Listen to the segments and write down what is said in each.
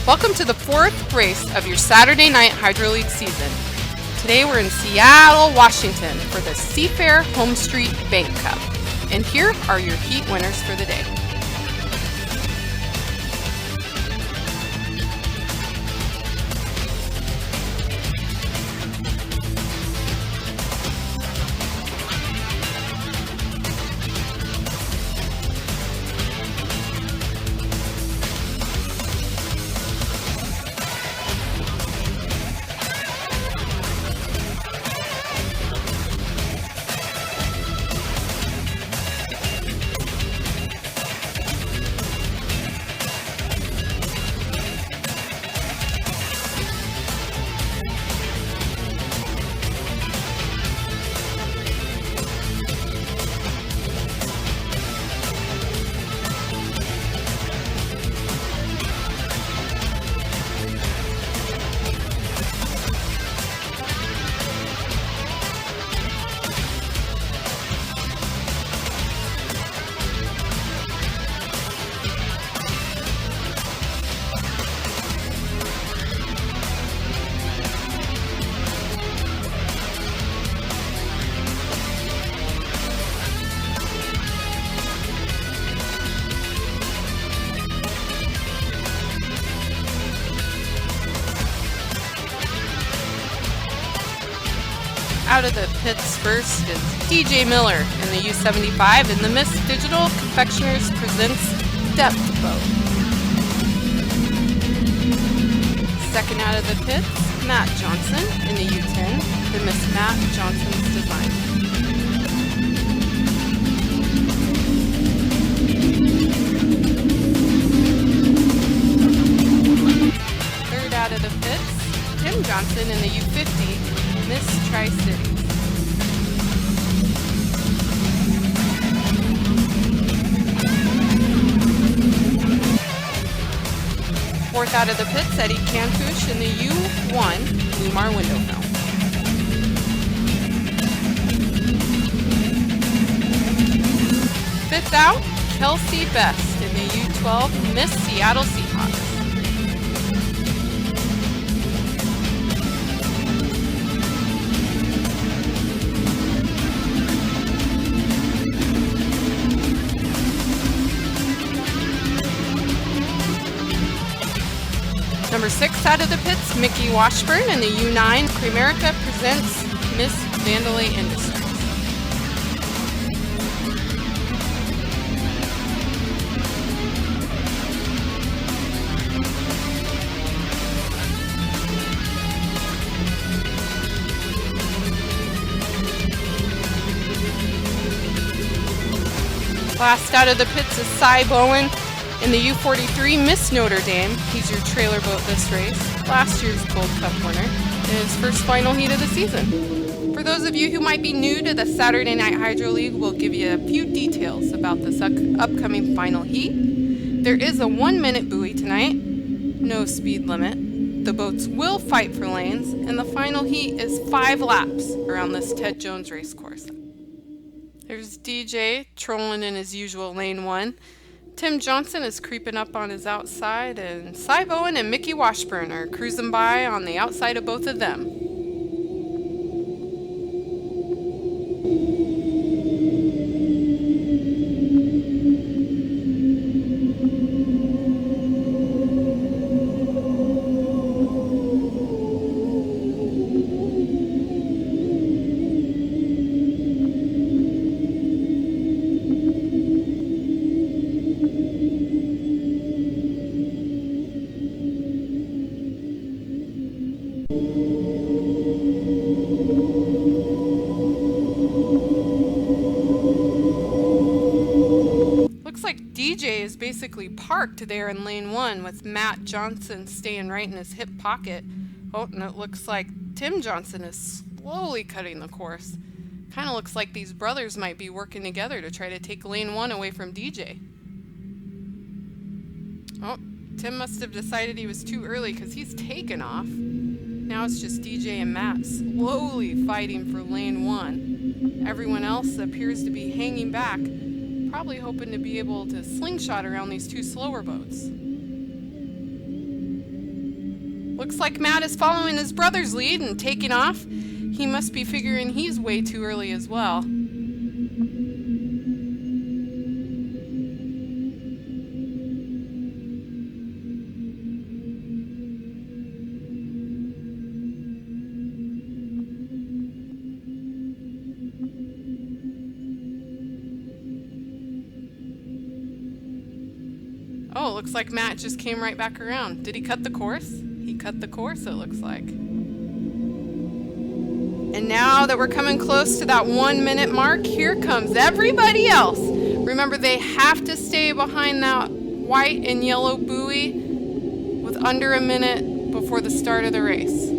Welcome to the fourth race of your Saturday night Hydro League season. Today we're in Seattle, Washington for the Seafair Homestreet Bank Cup. And here are your heat winners for the day. Out of the pits first is DJ Miller in the U75, and the Miss Digital Confectioners presents Depth Boat. Second out of the pits, Matt Johnson in the U10, the Miss Matt Johnson's Design. Third out of the pits, Tim Johnson in the U50, Miss Tri-Cities. Fourth out of the pits, Eddie Cantush in the U1 Lumar Window Film. Fifth out, Kelsey Best in the U12 Miss Seattle Seahawks. Number 6 out of the pits, Mickey Washburn in the U9 Primerica presents Miss Vandalay Industries. Last out of the pits is Cy Bowen in the U43 Miss Notre Dame. He's your trailer boat this race, last year's Gold Cup winner, and his first final heat of the season. For those of you who might be new to the Saturday Night Hydro League, we'll give you a few details about this upcoming final heat. There is a 1-minute buoy tonight, no speed limit. The boats will fight for lanes, and the final heat is 5 laps around this Ted Jones race course. There's DJ trolling in his usual lane 1. Tim Johnson is creeping up on his outside, and Cy Bowen and Mickey Washburn are cruising by on the outside of both of them. DJ is basically parked there in lane 1 with Matt Johnson staying right in his hip pocket. Oh, and it looks like Tim Johnson is slowly cutting the course. Kind of looks like these brothers might be working together to try to take lane 1 away from DJ. Oh, Tim must have decided he was too early because he's taken off. Now it's just DJ and Matt slowly fighting for lane 1. Everyone else appears to be hanging back, probably hoping to be able to slingshot around these two slower boats. Looks like Matt is following his brother's lead and taking off. He must be figuring he's way too early as well. Oh, it looks like Matt just came right back around. Did he cut the course? He cut the course, it looks like. And now that we're coming close to that 1 minute mark, here comes everybody else. Remember, they have to stay behind that white and yellow buoy with under a minute before the start of the race.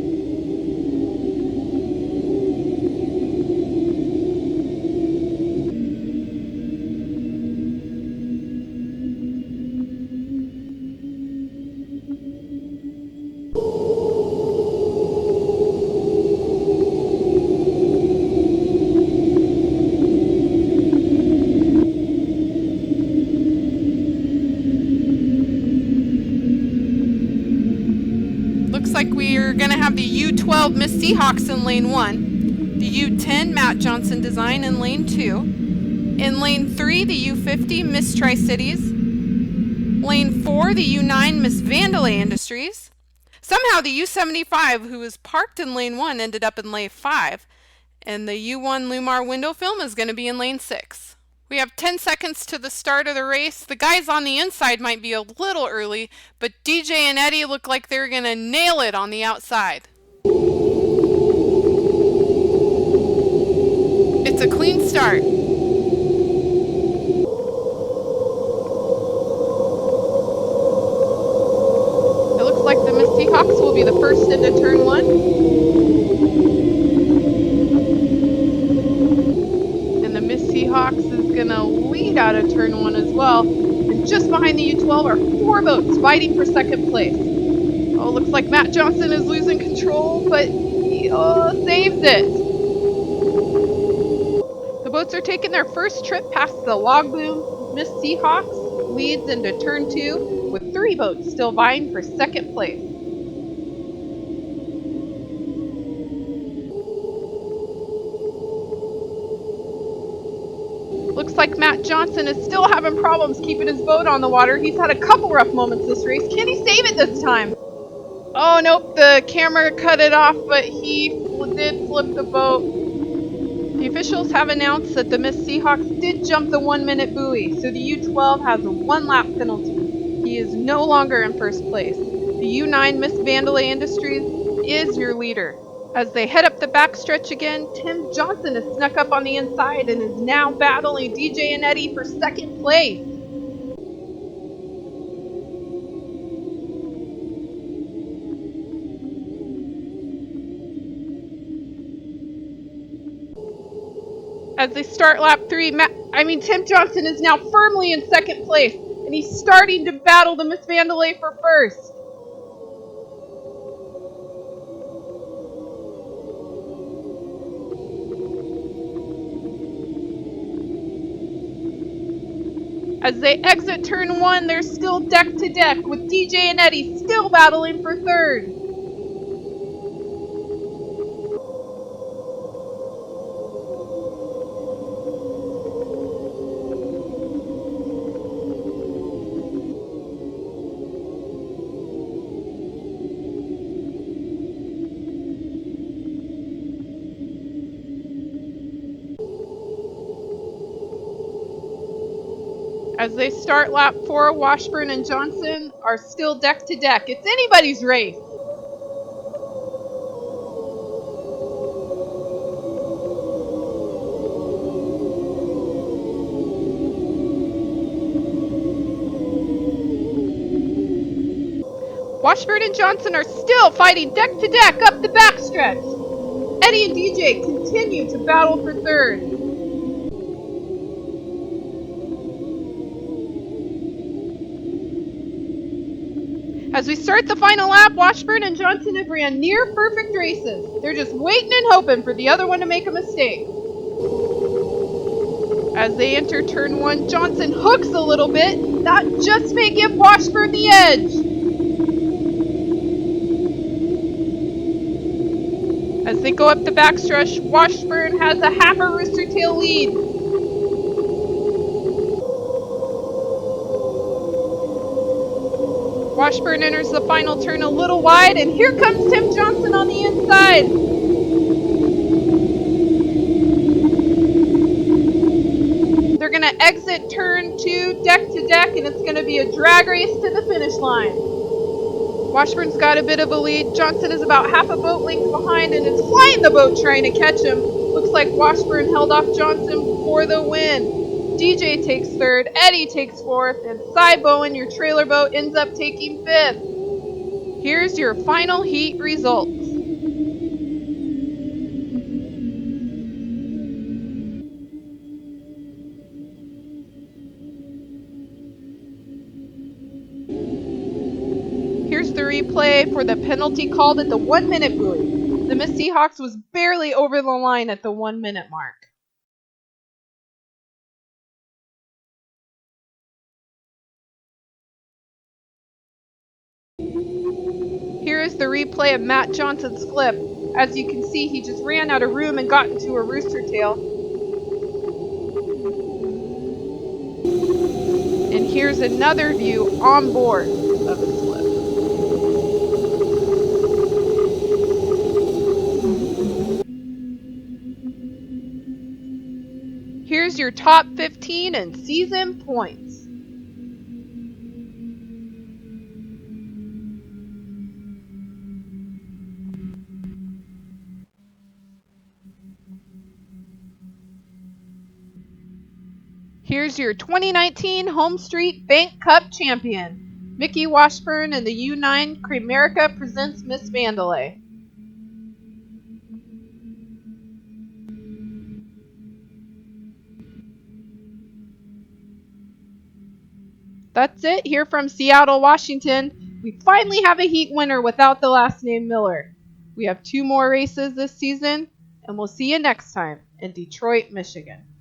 Like we're going to have the U12 Miss Seahawks in lane 1, the U10 Matt Johnson Design in lane 2, in lane 3 the U50 Miss Tri-Cities, lane 4 the U9 Miss Vandalay Industries. Somehow the U75, who was parked in lane 1, ended up in lane 5, and the U1 Lumar Window Film is going to be in lane 6. We have 10 seconds to the start of the race. The guys on the inside might be a little early, but DJ and Eddie look like they're going to nail it on the outside. It's a clean start. It looks like the Miss Seahawks will be the first into turn 1. Seahawks is going to lead out of turn 1 as well. And just behind the U12 are 4 boats fighting for second place. Oh, looks like Matt Johnson is losing control, but he saves it. The boats are taking their first trip past the logboom. Miss Seahawks leads into turn 2 with 3 boats still vying for second place. Looks like Matt Johnson is still having problems keeping his boat on the water. He's had a couple rough moments this race. Can he save it this time? Oh, nope, the camera cut it off, but he did flip the boat. The officials have announced that the Miss Seahawks did jump the 1 minute buoy, so the U12 has a 1 lap penalty. He is no longer in first place. The U9 Miss Vandalay Industries is your leader. As they head up the backstretch again, Tim Johnson has snuck up on the inside and is now battling DJ and Eddie for second place. As they start lap 3, Tim Johnson is now firmly in second place, and he's starting to battle the Miss Vandalay for first. As they exit turn 1, they're still deck to deck, with DJ and Eddie still battling for third. As they start lap 4, Washburn and Johnson are still deck to deck. It's anybody's race. Washburn and Johnson are still fighting deck to deck up the backstretch. Eddie and DJ continue to battle for third. As we start the final lap, Washburn and Johnson have ran near perfect races. They're just waiting and hoping for the other one to make a mistake. As they enter turn 1, Johnson hooks a little bit. That just may give Washburn the edge. they go up the backstretch, Washburn has a half a rooster tail lead. Washburn enters the final turn a little wide, and here comes Tim Johnson on the inside. They're going to exit turn 2, deck to deck, and it's going to be a drag race to the finish line. Washburn's got a bit of a lead. Johnson is about half a boat length behind and is flying the boat trying to catch him. Looks like Washburn held off Johnson for the win. DJ takes third, Eddie takes fourth, and Cy Bowen, your trailer boat, ends up taking fifth. Here's your final heat results. Here's the replay for the penalty called at the 1 minute buoy. The Miss Seahawks was barely over the line at the 1 minute mark. Here is the replay of Matt Johnson's flip. As you can see, he just ran out of room and got into a rooster tail. And here's another view on board of his flip. Here's your top 15 and season points. Here's your 2019 Homestreet Bank Cup champion. Mickey Washburn and the U9 Cramerica presents Miss Mandalay. That's it here from Seattle, Washington. We finally have a heat winner without the last name Miller. We have 2 more races this season, and we'll see you next time in Detroit, Michigan.